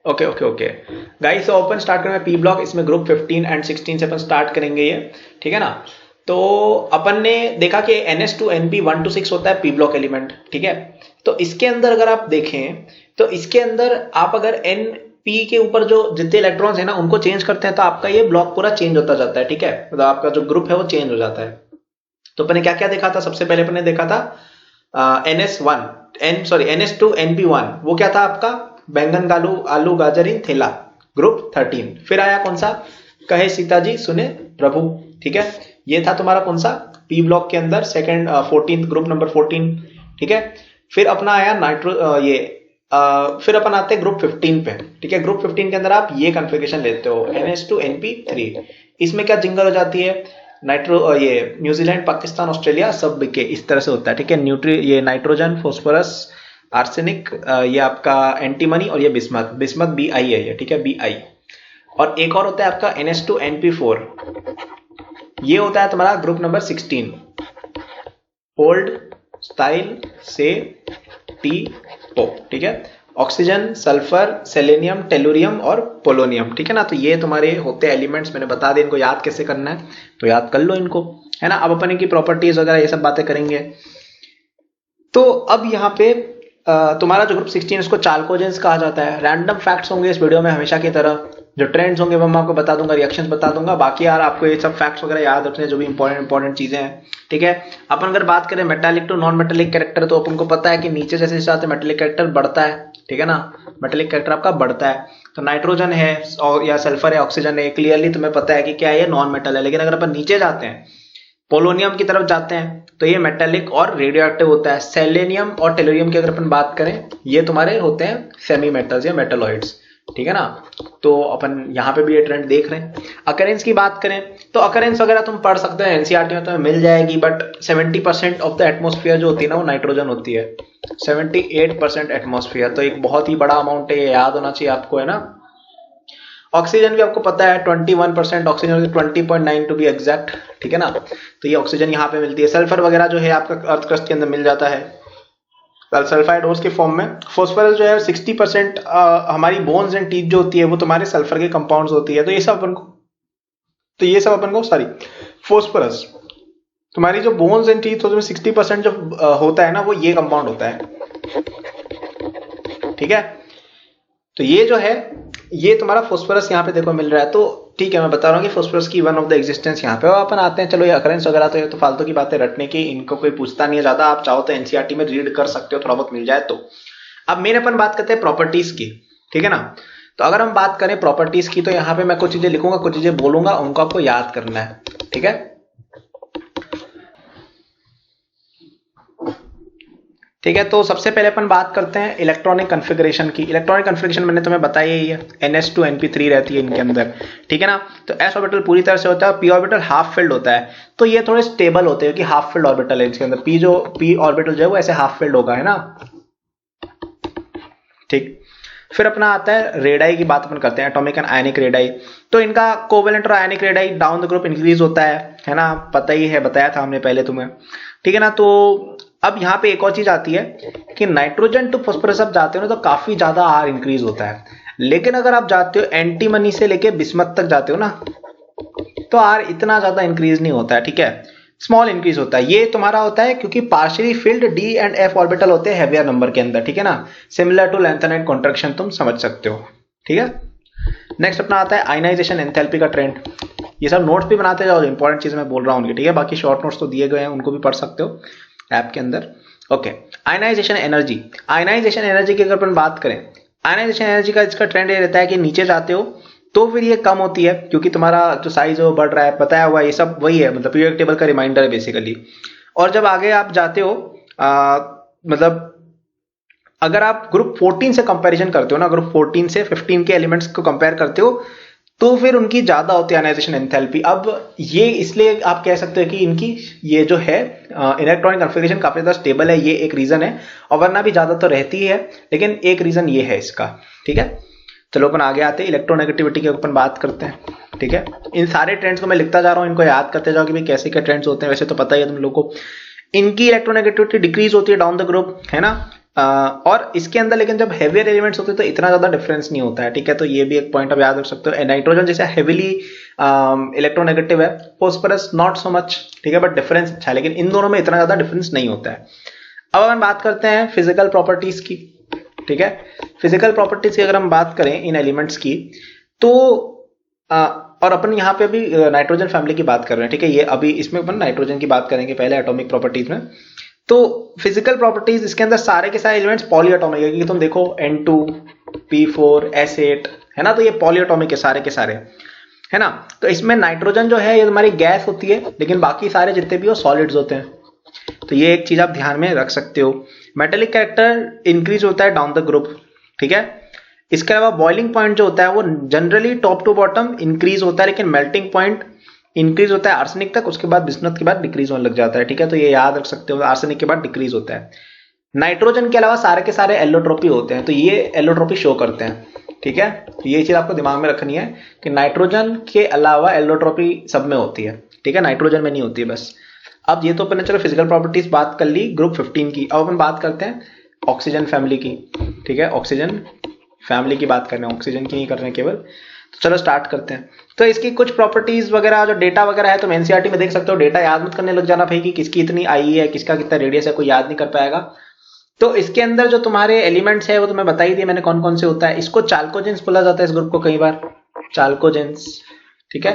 Okay okay okay guys, तो open start करेंगे P block. इसमें ग्रुप 15 एंड 16 से अपन स्टार्ट करेंगे ये, ठीक है ना। तो अपन ने देखा कि NS2 NP 1 to 6 होता है पी ब्लॉक एलिमेंट, ठीक है। तो इसके अंदर अगर आप देखें तो इसके अंदर आप अगर NP के ऊपर जो जितने इलेक्ट्रॉन्स है ना उनको चेंज करते हैं तो आपका ये ब्लॉक पूरा चेंज होता जाता है, ठीक है। मतलब आपका जो ग्रुप है वो चेंज हो जाता है। तो अपन ने क्या क्या देखा था? सबसे पहले अपन ने देखा था NS2 NP1, वो क्या था आपका? बैंगन गालू आलू गाजरी थेला, ग्रुप 13। फिर आया कौन सा? कहे सीताजी सुने प्रभु, ठीक है। ये था तुम्हारा कौन सा? पी ब्लॉक के अंदर सेकंड 14, ग्रुप नंबर 14, ठीक है। फिर अपना आया फिर अपन आते हैं ग्रुप 15 पे, ठीक है। ग्रुप 15 के अंदर आप ये कॉन्फ़िगरेशन लेते हो NS2 NP3। इसमें क्या जिंगल हो जाती है? ये न्यूजीलैंड पाकिस्तान ऑस्ट्रेलिया सब बिके, इस तरह से होता है, ठीक है। ये नाइट्रोजन फॉस्फोरस आर्सेनिक, ये आपका एंटीमनी, और ये बिस्मथ BI है ये, ठीक है, BI। और एक और होता है आपका NS2 NP4, ये होता है तुम्हारा ग्रुप नंबर 16, ओल्ड स्टाइल से TO, ठीक है। ऑक्सीजन, सल्फर, सेलेनियम, टेलुरियम और पोलोनियम, ठीक है ना। तो ये तुम्हारे होते हैं एलिमेंट्स। मैंने बता दिया, इनको याद कैसे करना है तो याद कर लो इनको, है ना। अब अपन इनकी प्रॉपर्टीज वगैरह ये सब बातें करेंगे। तो अब यहाँ पे तुम्हारा जो ग्रुप 16 इसको चाल्कोजेंस कहा जाता है। रैंडम फैक्ट्स होंगे इस वीडियो में हमेशा की तरह, जो ट्रेंड्स होंगे वो मैं आपको बता दूंगा, रिएक्शंस बता दूंगा। बाकी यार आपको ये सब फैक्ट्स वगैरह याद रखने जो भी इंपॉर्टेंट चीजें हैं, ठीक है। अपन अगर बात करें metallic to non metallic character, तो अपन को पता है कि नीचे जैसे जैसे मेटालिक कैरेक्टर बढ़ता है, ठीक है ना। मेटालिक कैरेक्टर आपका बढ़ता है, तो नाइट्रोजन है और या सल्फर है, ऑक्सीजन है, क्लियरली तुम्हें पता है कि क्या है, ये नॉन मेटल है। लेकिन अगर अपन नीचे जाते हैं, पोलोनियम की तरफ जाते हैं, तो ये मेटालिक और रेडियो एक्टिव होता है। सेलेनियम और टेलुरियम की अगर अपन बात करें, ये तुम्हारे होते हैं सेमी मेटल्स या मेटलॉइड्स, ठीक है ना। तो अपन यहाँ पे भी ये ट्रेंड देख रहे हैं। अकरेंस की बात करें तो अकरेंस वगैरह तुम पढ़ सकते हैं, एनसीईआरटी में तुम्हें मिल जाएगी, बट 70% ऑफ द एटमॉस्फेयर जो होती है ना वो नाइट्रोजन होती है, 78% एटमॉस्फेयर। तो एक बहुत ही बड़ा अमाउंट है, ये याद होना चाहिए आपको, है ना। ऑक्सीजन भी आपको पता है 21% ऑक्सीजन, 20.9 टू बी एग्जैक्ट, ठीक है ना। तो ये ऑक्सीजन यहाँ पे मिलती है। सल्फर वगैरह जो है आपका अर्थ क्रस्ट के अंदर मिल जाता है सल्फाइड ओर्स के फॉर्म में। फॉस्फोरस जो है 60% हमारी बोन्स एंड टीथ जो होती है वो तुम्हारे सल्फर के कंपाउंड्स होती है। तो ये सब अपन को सॉरी फॉस्फोरस तुम्हारी जो बोन्स एंड टीथ होती है 60% जो होता है ना वो ये कंपाउंड होता है, ठीक है। तो ये जो है ये तुम्हारा फॉस्फोरस यहाँ पे देखो मिल रहा है। तो ठीक है, मैं बता रहा हूँ कि फॉस्फोरस की वन ऑफ द एग्जिस्टेंस यहाँ पे। और अपन आते हैं, चलो ये अकरेंस वगैरह तो ये तो फालतू की बातें रटने की, इनको कोई पूछता नहीं है ज्यादा। आप चाहो तो एनसीईआरटी में रीड कर सकते हो, थोड़ा बहुत मिल जाए तो। अब मेन अपन बात करते हैं प्रॉपर्टीज की, ठीक है ना। तो अगर हम बात करें प्रॉपर्टीज की तो यहाँ पे मैं कुछ चीजें लिखूंगा, कुछ चीजें बोलूंगा, उनको आपको याद करना है, ठीक है। ठीक है, तो सबसे पहले अपन बात करते हैं इलेक्ट्रॉनिक कॉन्फ़िगरेशन की। इलेक्ट्रॉनिक कॉन्फ़िगरेशन मैंने तुम्हें बताई ही है, NS2 NP3 रहती है इनके अंदर, ठीक है ना। तो s ऑर्बिटल पूरी तरह से होता है, p ऑर्बिटल हाफ फिल्ड होता है। तो ये थोड़े स्टेबल होते हैं कि हाफ फिल्ड ऑर्बिटल है इसके अंदर। p ऑर्बिटल जो है वो ऐसे हाफ फिल्ड होगा, है ना, ठीक। फिर अपना आता है रेडाई की बात अपन करते हैं, एटॉमिक एंड आयनिक रेडाई। तो इनका कोवेलेंट और ionic radii down the group increase होता है ना, पता ही है, बताया था हमने पहले तुम्हें, ठीक है ना। तो अब यहाँ पे एक और चीज आती है कि नाइट्रोजन टू फॉस्फोरस आप जाते हो ना तो काफी ज्यादा आर इंक्रीज होता है। लेकिन अगर आप जाते हो एंटीमनी से लेके बिस्मथ तक जाते हो ना तो आर इतना ज्यादा इंक्रीज नहीं होता है, ठीक है, स्मॉल इंक्रीज होता है। ये तुम्हारा होता है क्योंकि partially field D and F orbital होते हैं हेवियर नंबर के अंदर, ठीक है ना। सिमिलर टू लैंथेनाइड कॉन्ट्रैक्शन तुम समझ सकते हो, ठीक है। नेक्स्ट अपना आता है आयनाइजेशन एंथैल्पी का ट्रेंड। ये सब नोट्स भी बनाते जाओ, इंपॉर्टेंट चीज मैं बोल रहा हूँ उनकी, ठीक है। बाकी शॉर्ट नोट्स तो दिए गए हैं, उनको भी पढ़ सकते हो ऐप के अंदर, okay. Ionization energy, ionization energy की अगर अपन बात करें, आयनाइजेशन एनर्जी का इसका ट्रेंड ये रहता है कि नीचे जाते हो तो फिर ये कम होती है क्योंकि तुम्हारा जो साइज है वो बढ़ रहा है, बताया हुआ ये सब वही है, मतलब पीरियोडिक टेबल का रिमाइंडर है बेसिकली। और जब आगे आप जाते हो मतलब अगर आप ग्रुप 14 से कंपैरिजन करते हो ना, ग्रुप 14 से 15 के एलिमेंट्स को कंपेयर करते हो तो फिर उनकी ज्यादा होती है आयनाइजेशन एंथैल्पी। अब ये इसलिए आप कह सकते हो कि इनकी ये जो है इलेक्ट्रॉनिक कॉन्फ़िगरेशन काफी ज्यादा स्टेबल है, ये एक रीजन है। और वरना भी ज्यादा तो रहती है, लेकिन एक रीजन ये है इसका, ठीक है। चलो अपन आगे आते हैं, इलेक्ट्रोनेगेटिविटी की अपन बात करते हैं, ठीक है। इन सारे ट्रेंड्स को मैं लिखता जा रहा हूँ, इनको याद करते जाओ कि भाई कैसे क्या ट्रेंड्स होते हैं। वैसे तो पता ही है तुम लोग को, इनकी इलेक्ट्रोनेगेटिविटी डिक्रीज होती है डाउन द ग्रुप, है ना। और इसके अंदर लेकिन जब हेवियर एलिमेंट्स होते हैं तो इतना ज्यादा डिफरेंस नहीं होता है, ठीक है। तो ये भी एक पॉइंट आप याद रख सकते हो। नाइट्रोजन जैसे हेविली इलेक्ट्रोनेगेटिव है, फॉस्फोरस नॉट सो मच, ठीक है, बट डिफरेंस अच्छा है, लेकिन इन दोनों में इतना ज्यादा डिफरेंस नहीं होता है। अब हम बात करते हैं फिजिकल प्रॉपर्टीज की, ठीक है। फिजिकल प्रॉपर्टीज की अगर हम बात करें इन एलिमेंट्स की, तो और अपन यहाँ पे अभी नाइट्रोजन फैमिली की बात कर रहे हैं, ठीक है। ये अभी इसमें अपन नाइट्रोजन की बात करेंगे पहले एटॉमिक प्रॉपर्टीज में। तो फिजिकल प्रॉपर्टीज इसके अंदर सारे के सारे एलिमेंट्स पॉलीएटॉमिक है, क्योंकि तुम देखो N2, P4, S8 है ना, तो ये पॉलीएटॉमिक है सारे के सारे, है ना। तो इसमें नाइट्रोजन जो है ये तुम्हारी गैस होती है, लेकिन बाकी सारे जितने भी हो सॉलिड्स होते हैं। तो ये एक चीज आप ध्यान में रख सकते हो। मेटेलिक कैरेक्टर इंक्रीज होता है डाउन द ग्रुप, ठीक है। इसके अलावा बॉइलिंग पॉइंट जो होता है वो generally top to bottom increase होता है, लेकिन मेल्टिंग पॉइंट इंक्रीज होता है आर्सेनिक तक, उसके बाद बिस्मथ के बाद डिक्रीज होने लग जाता है, ठीक है। तो ये याद रख सकते हो, आर्सेनिक के बाद डिक्रीज होता है। नाइट्रोजन के अलावा सारे के सारे एलोट्रोपी होते हैं, तो ये एलोट्रोपी शो करते हैं, ठीक है। तो ये चीज आपको दिमाग में रखनी है कि नाइट्रोजन के अलावा एलोट्रोपी सब में होती है, ठीक है, नाइट्रोजन में नहीं होती है बस। अब ये तो अपने चलो फिजिकल प्रॉपर्टीज बात कर ली ग्रुप 15 की। अब अपन बात करते हैं ऑक्सीजन फैमिली की, ठीक है। ऑक्सीजन फैमिली की बात कर रहे हैं, ऑक्सीजन की नहीं कर रहे हैं केवल। तो चलो स्टार्ट करते हैं। तो इसकी कुछ प्रॉपर्टीज वगैरह जो डेटा वगैरह है तुम एनसीईआरटी में देख सकते हो। डेटा याद मत करने लग जाना भाई कि किसकी इतनी आई है, किसका कितना रेडियस है, कोई याद नहीं कर पाएगा। तो इसके अंदर जो तुम्हारे एलिमेंट्स है वो तुम्हें बता ही दिया मैंने कौन कौन से होता है। इसको चाल्कोजेंस बोला जाता है इस ग्रुप को कई बार, चाल्कोजेंस, ठीक है।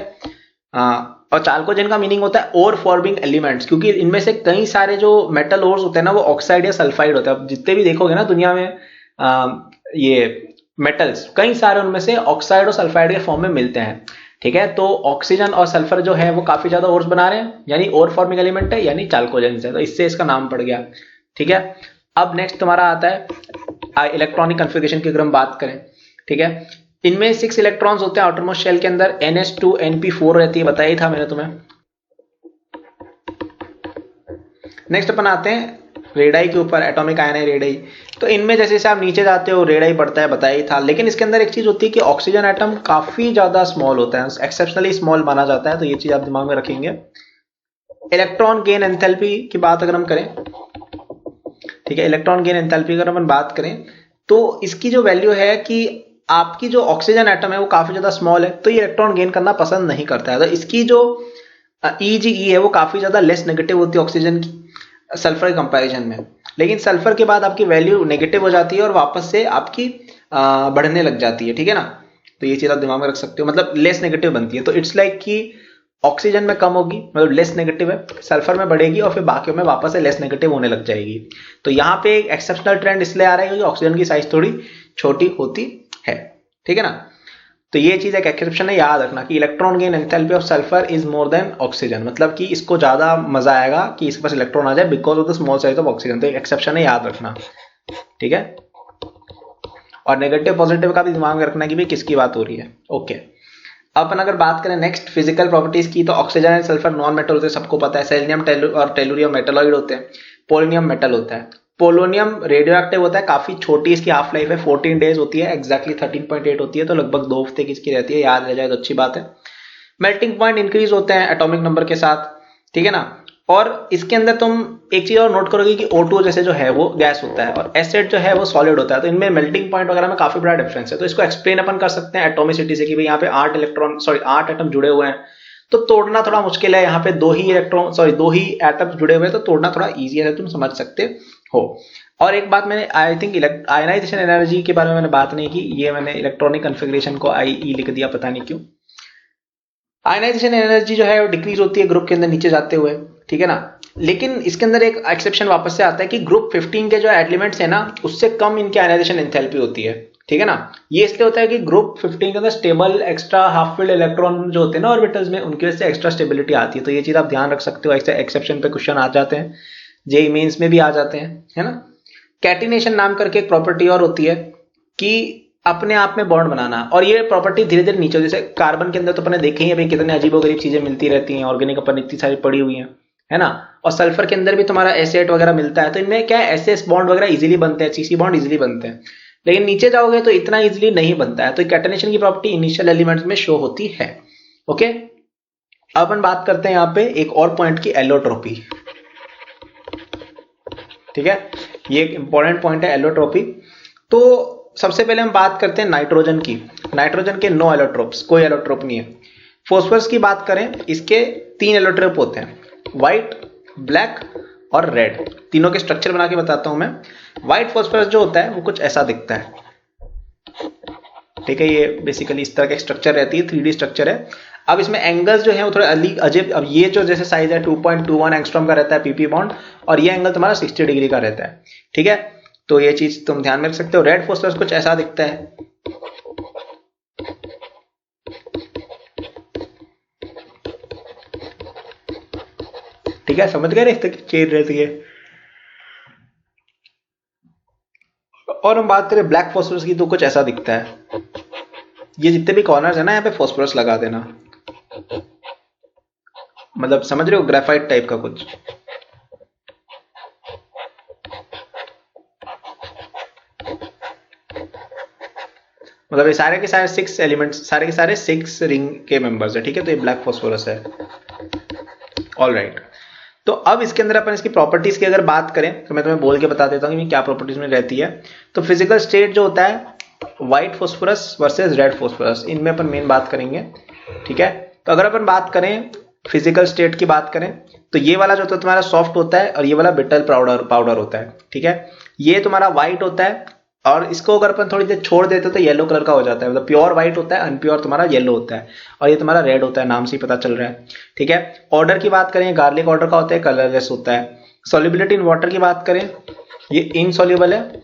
और चाल्कोजेन का मीनिंग होता है ओर फॉर्मिंग एलिमेंट्स, क्योंकि इनमें से कई सारे जो मेटल ओर्स होते हैं ना वो ऑक्साइड या सल्फाइड होते हैं। जितने भी देखोगे ना दुनिया में ये मेटल्स, कई सारे उनमें से ऑक्साइड और सल्फाइड के फॉर्म में मिलते हैं, ठीक है। तो ऑक्सीजन और सल्फर जो है वो काफी ज्यादा ओर्स बना रहे हैं, यानी ओर फॉर्मिंग एलिमेंट है, यानी चाल्कोजेंस है, तो इससे इसका नाम पड़ गया, ठीक है। अब नेक्स्ट तुम्हारा आता है इलेक्ट्रॉनिक कॉन्फ़िगरेशन की अगर हम बात करें, ठीक है। इनमें 6 इलेक्ट्रॉन्स होते हैं आउटरमोस्ट शेल के अंदर, NH2 NP4 रहती है, बताया ही था मैंने तुम्हें। नेक्स्ट अपन आते हैं रेडाई के ऊपर, एटॉमिक आयनाइड रेडाई। तो इनमें जैसे जैसे आप नीचे जाते हो रेडाई बढ़ता है, बताया ही था। लेकिन इसके अंदर एक चीज होती है कि ऑक्सीजन एटम काफी ज्यादा स्मॉल होता है, एक्सेप्शनली स्मॉल माना जाता है, तो ये चीज आप दिमाग में रखेंगे। इलेक्ट्रॉन गेन एंथैल्पी की बात अगर हम करें, ठीक है, इलेक्ट्रॉन गेन एंथैल्पी अगर हम बात करें तो इसकी जो वैल्यू है कि आपकी जो ऑक्सीजन एटम है वो काफी ज्यादा स्मॉल है, तो ये इलेक्ट्रॉन गेन करना पसंद नहीं करता है। तो इसकी जो EgE है वो काफी ज्यादा लेस नेगेटिव होती है ऑक्सीजन की सल्फर के कंपैरिजन में। लेकिन सल्फर के बाद आपकी वैल्यू नेगेटिव हो जाती है और वापस से आपकी बढ़ने लग जाती है, ठीक है ना। तो ये चीज आप दिमाग में रख सकते हो, मतलब लेस नेगेटिव बनती है। तो इट्स लाइक कि ऑक्सीजन में कम होगी, मतलब लेस नेगेटिव है, सल्फर में बढ़ेगी और फिर बाकी में वापस से लेस नेगेटिव होने लग जाएगी। तो यहाँ पे एक एक्सेप्शनल ट्रेंड इसलिए आ रहा है क्योंकि ऑक्सीजन की साइज थोड़ी छोटी होती है, ठीक है ना। तो ये चीज एक एक्सेप्शन है, याद रखना कि electron gain enthalpy of sulphur is more than oxygen, मतलब कि इसको ज्यादा मजा आएगा कि इसके पास इलेक्ट्रॉन आ जाए because of the small size of oxygen. तो एक एक्सेप्शन है, याद रखना, ठीक है। और नेगेटिव पॉजिटिव का भी दिमाग में रखना कि भाई किसकी बात हो रही है, ओके। अपन अगर बात करें नेक्स्ट फिजिकल प्रॉपर्टीज की, तो oxygen and sulphur non metal होते हैं, सबको पता है। सेलेनियम और टेलुरियम मेटलॉइड होते हैं। पोलोनियम मेटल होता है। पोलोनियम रेडियो एक्टिव होता है, काफी छोटी इसकी हाफ लाइफ है, 14 डेज होती है, एक्जैक्टली 13.8 होती है, तो लगभग 2 हफ्ते की इसकी रहती है, याद रह जाए तो अच्छी बात है। मेल्टिंग पॉइंट इंक्रीज होते हैं एटॉमिक नंबर के साथ, ठीक है ना। और इसके अंदर तुम एक चीज और नोट करोगे कि O2 जैसे जो है वो गैस होता है और एसिड जो है वो सॉलिड होता है, तो इनमें मेल्टिंग पॉइंट वगैरह में काफी बड़ा डिफरेंस है। तो इसको एक्सप्लेन अपन कर सकते हैं एटॉमिसिटी से कि भाई यहाँ पे 8 एटम जुड़े हुए हैं, तो तोड़ना थोड़ा मुश्किल है। यहाँ पे 2 ही एटम्स जुड़े हुए हैं, तो तोड़ना थोड़ा ईजियर है, तुम समझ सकते हो। और एक बात मैंने आई थिंक आयनाइजेशन एनर्जी के बारे में मैंने बात नहीं की, ये मैंने इलेक्ट्रॉनिक कॉन्फ़िगरेशन को IE लिख दिया, पता नहीं क्यों। आयनाइजेशन एनर्जी जो है वो डिक्रीज होती है ग्रुप के अंदर नीचे जाते हुए, ठीक है ना। लेकिन इसके अंदर एक एक्सेप्शन वापस से आता है कि ग्रुप 15 के जो एलिमेंट्स है ना उससे कम इनकी आयनाइजेशन एंथैल्पी होती है, ठीक है ना। ये इसलिए होता है कि ग्रुप 15 के अंदर stable extra half filled electron जो होते हैं ना ऑर्बिटल्स में, उनकी वजह से एक्स्ट्रा स्टेबिलिटी आती है। तो ये चीज आप ध्यान रख सकते हो, ऐसे एक्सेप्शन पे क्वेश्चन आ जाते हैं, जेईई मेंस में भी आ जाते हैं, है ना। कैटिनेशन नाम करके एक प्रॉपर्टी और होती है कि अपने आप में बॉन्ड बनाना, और ये प्रॉपर्टी धीरे धीरे नीचे, जैसे कार्बन के अंदर तो अपने देखे ही अभी कितने अजीबोगरीब चीजें मिलती रहती हैं, ऑर्गेनिक अपन इतनी सारी पड़ी हुई हैं, है ना। और सल्फर के अंदर भी तुम्हारा एसिड वगैरह मिलता है, तो इनमें क्या है एसएस बॉन्ड वगैरह इजीली बनते हैं, सीसी बॉन्ड इजीली बनते हैं। लेकिन नीचे जाओगे तो इतना इजीली नहीं बनता है। तो कैटिनेशन की प्रॉपर्टी इनिशियल एलिमेंट्स में शो होती है, ओके। अब अपन बात करते हैं यहाँ पे एक और पॉइंट की, एलोट्रोपी, ठीक है। ये एक इंपॉर्टेंट पॉइंट है एलोट्रोपी। तो सबसे पहले हम बात करते हैं नाइट्रोजन की। नाइट्रोजन के नो एलोट्रोप्स, कोई एलोट्रोप नहीं है। फॉस्फोरस की बात करें, इसके 3 एलोट्रोप होते हैं, व्हाइट, ब्लैक और रेड। तीनों के स्ट्रक्चर बना के बताता हूं मैं। व्हाइट फॉस्फोरस जो होता है वो कुछ ऐसा दिखता है, ठीक है। ये बेसिकली इस तरह का स्ट्रक्चर रहती है, 3D स्ट्रक्चर है। अब इसमें एंगल्स जो है वो थोड़े अजीब। अब ये जो जैसे साइज है 2.21 एंगस्ट्रॉम का रहता है PP बॉन्ड, और ये एंगल तुम्हारा 60 डिग्री का रहता है, ठीक है। तो ये चीज तुम ध्यान में रख सकते हो। रेड फॉस्फोरस कुछ ऐसा दिखता है, ठीक है, समझ गए चेन रहती है। और हम बात करें ब्लैक फॉस्फोरस की, तो कुछ ऐसा दिखता है। ये जितने भी कॉर्नर्स है ना, यहाँ पे फॉस्फोरस लगा देना, मतलब समझ रहे हो, ग्रेफाइट टाइप का कुछ। मतलब ये सारे के सारे 6 एलिमेंट्स, सारे के सारे 6 रिंग के मेंबर्स है, ठीक है। तो ये ब्लैक फॉस्फोरस है। ऑलराइट, तो अब इसके अंदर अपन इसकी प्रॉपर्टीज की अगर बात करें, तो मैं तुम्हें बोल के बता देता हूँ कि क्या प्रॉपर्टीज में रहती है। तो फिजिकल स्टेट जो होता है white phosphorus versus red phosphorus, इनमें अपन मेन बात करेंगे, ठीक है। तो अगर अपन बात करें फिजिकल स्टेट की बात करें, तो ये वाला जो होता है तुम्हारा सॉफ्ट होता है, और ये वाला ब्रिटल पाउडर होता है, ठीक है। ये तुम्हारा व्हाइट होता है, और इसको अगर अपन थोड़ी देर छोड़ देते तो येलो कलर का हो जाता है। मतलब प्योर व्हाइट होता है, अनप्योर तुम्हारा येलो होता है, और ये तुम्हारा रेड होता है, नाम से ही पता चल रहा है, ठीक है। ऑर्डर की बात करें, गार्लिक ऑर्डर का होता है, कलरलेस होता है। सॉल्युबिलिटी इन वाटर की बात करें, ये इनसॉल्युबल है,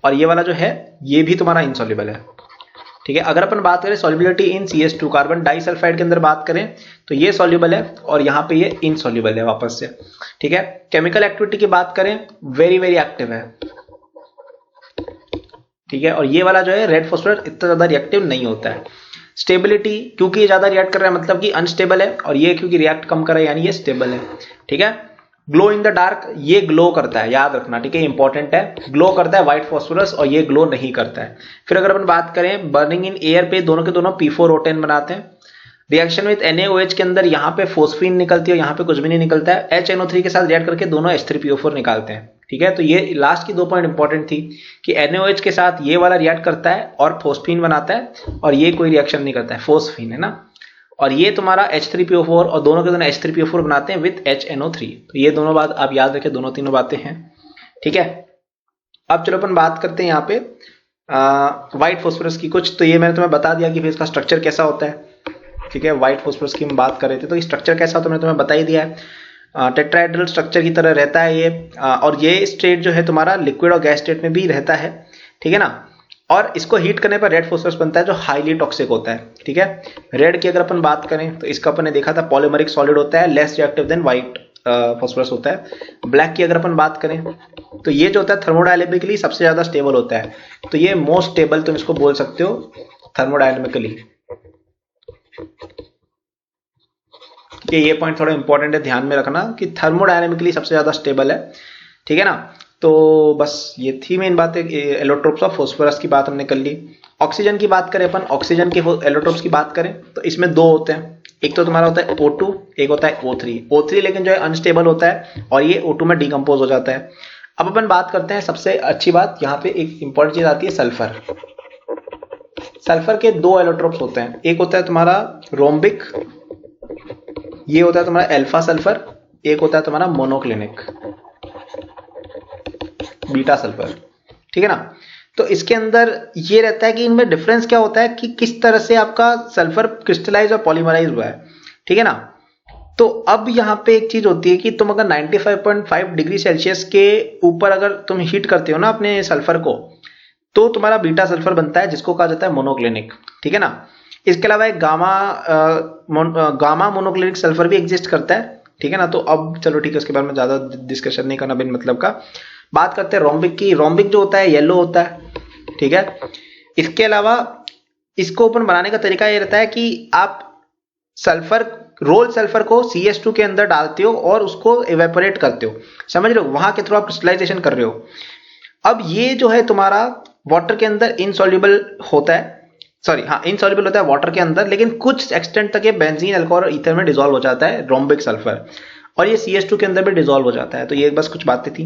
और ये वाला जो है ये भी तुम्हारा इनसॉल्युबल है, ठीक है। अगर अपन बात करें सॉल्युबिलिटी इन CH2 कार्बन डाइसल्फाइड के अंदर बात करें, तो ये सॉल्युबल है, और यहाँ पे ये इनसॉल्युबल है वापस से, ठीक है। केमिकल एक्टिविटी की बात करें, वेरी वेरी एक्टिव है, ठीक है। और ये वाला जो है रेड फॉस्फोरस इतना ज्यादा रिएक्टिव नहीं होता है। स्टेबिलिटी, क्योंकि ये ज्यादा रिएक्ट कर रहा है मतलब कि अनस्टेबल है, और ये क्योंकि रिएक्ट कम कर रहा है यानी ये स्टेबल है, ठीक है। ग्लो इन द डार्क, ये ग्लो करता है, याद रखना, ठीक है, इंपॉर्टेंट है। ग्लो करता है व्हाइट फॉस्फोरस, और ये ग्लो नहीं करता है। फिर अगर अपन बात करें बर्निंग इन एयर पे, दोनों के दोनों P4O10 बनाते हैं। रिएक्शन विद NaOH के अंदर यहाँ पे फोस्फीन निकलती है, यहाँ पे कुछ भी नहीं निकलता है। HNO3 के साथ रिएक्ट करके दोनों H3PO4 निकालते हैं, ठीक है। तो ये लास्ट की 2 पॉइंट इंपॉर्टेंट थी कि NaOH के साथ ये वाला रिएक्ट करता है और फोस्फीन बनाता है, और ये कोई रिएक्शन नहीं करता है, फोस्फीन है ना। और ये तुम्हारा H3PO4, और दोनों के दोनों H3PO4 बनाते हैं विद HNO3। तो ये दोनों बात आप याद रखें, दोनों तीनों बातें हैं, ठीक है। अब चलो अपन बात करते हैं यहाँ पे व्हाइट फॉस्फोरस की कुछ। तो ये मैंने तुम्हें बता दिया कि फिर इसका स्ट्रक्चर कैसा होता है, ठीक है। व्हाइट फॉस्फोरस की हम बात कर रहे थे, तो स्ट्रक्चर कैसा होता है मैंने तुम्हें बता ही दिया है। टेट्राहेड्रल स्ट्रक्चर की तरह रहता है ये, और ये स्टेट जो है तुम्हारा लिक्विड और गैस स्टेट में भी रहता है, ठीक है ना। और इसको हीट करने पर रेड फॉस्फोरस बनता है जो हाईली टॉक्सिक होता है, ठीक है। रेड की अगर अपन बात करें तो इसका अपन ने देखा था पॉलीमरिक सॉलिड होता है, less reactive than white phosphorus होता है। ब्लैक की अगर अपन बात करें तो ये जो होता है थर्मोडायनेमिकली सबसे ज्यादा स्टेबल होता है। तो ये मोस्ट स्टेबल तुम इसको बोल सकते हो थर्मोडायनेमिकली, कि ये पॉइंट थोड़ा इंपॉर्टेंट है, ध्यान में रखना कि थर्मोडायनेमिकली सबसे ज्यादा स्टेबल है, ठीक है ना। तो बस ये थी मेन बात है। एलोट्रोप्स ऑफ फास्फोरस की बात हमने कर ली। ऑक्सीजन की बात करें अपन, ऑक्सीजन के एलोट्रोप्स की बात करें तो इसमें 2 होते हैं, एक तो तुम्हारा होता है O2, एक होता है O3 लेकिन जो है अनस्टेबल होता है, और ये O2 में डिकम्पोज हो जाता है। अब अपन बात करते हैं सबसे अच्छी बात, यहाँ पे एक इंपॉर्टेंट चीज आती है सल्फर। सल्फर के 2 एलोट्रोप्स होते हैं, एक होता है तुम्हारा रोम्बिक, ये होता है तुम्हारा अल्फा सल्फर, एक होता है तुम्हारा मोनोक्लिनिक बीटा सल्फर, ठीक है ना। तो इसके अंदर ये रहता है कि इनमें डिफरेंस क्या होता है कि किस तरह से आपका सल्फर क्रिस्टलाइज और पॉलीमराइज हुआ है, ठीक है ना। तो अब यहाँ पे एक चीज होती है कि तुम अगर 95.5 डिग्री सेल्सियस के ऊपर अगर तुम हीट करते हो ना अपने सल्फर को, तो तुम्हारा बीटा सल्फर बनता है जिसको कहा जाता है मोनोक्लिनिक, ठीक है ना। इसके अलावा एक गामा मोनोक्लिनिक सल्फर भी एग्जिस्ट करता है, ठीक है ना। तो अब चलो ठीक है, उसके बारे में ज्यादा डिस्कशन नहीं करना बिन मतलब का। बात करते हैं रोम्बिक की। रोम्बिक जो होता है येलो होता है, ठीक है। इसके अलावा इसको अपन बनाने का तरीका ये रहता है कि आप रोल सल्फर को CH2 के अंदर डालते हो और उसको इवेपोरेट करते हो, समझ रहे हो, वहां के थ्रू आप क्रिस्टलाइजेशन कर रहे हो। अब ये जो है तुम्हारा वाटर के अंदर इनसॉल्युबल होता है, इनसॉल्युबल होता है वाटर के अंदर, लेकिन कुछ एक्सटेंट तक ये बेंजीन, अल्कोहल और ईथर में डिसॉल्व हो जाता है रोम्बिक सल्फर। और ये CH2 के अंदर भी डिसॉल्व हो जाता है। तो ये बस कुछ बातें थी।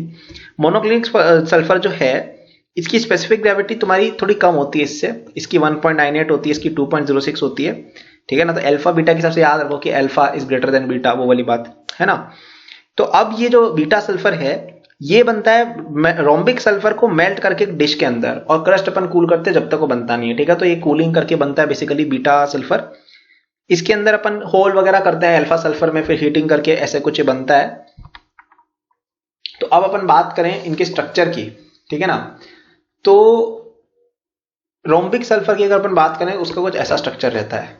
मोनोक्लिनिक सल्फर जो है इसकी स्पेसिफिक ग्रेविटी तुम्हारी थोड़ी कम होती है इससे, इसकी 1.98 होती है, इसकी 2.06 होती है, ठीक है ना। तो अल्फा बीटा के हिसाब से याद रखो कि alpha is greater than beta, वो वाली बात है ना। तो अब ये जो बीटा सल्फर है ये बनता है रोम्बिक सल्फर को मेल्ट करके डिश के अंदर, और क्रस्ट अपन कूल करते हैं जब तक वो बनता नहीं है, ठीक है। तो ये कूलिंग करके बनता है बेसिकली बीटा सल्फर। इसके अंदर अपन होल वगैरह करते हैं अल्फा सल्फर में, फिर हीटिंग करके ऐसे कुछ बनता है। तो अब अपन बात करें इनके स्ट्रक्चर की, ठीक है ना। तो रोम्बिक सल्फर की अगर अपन बात करें उसका कुछ ऐसा स्ट्रक्चर रहता है,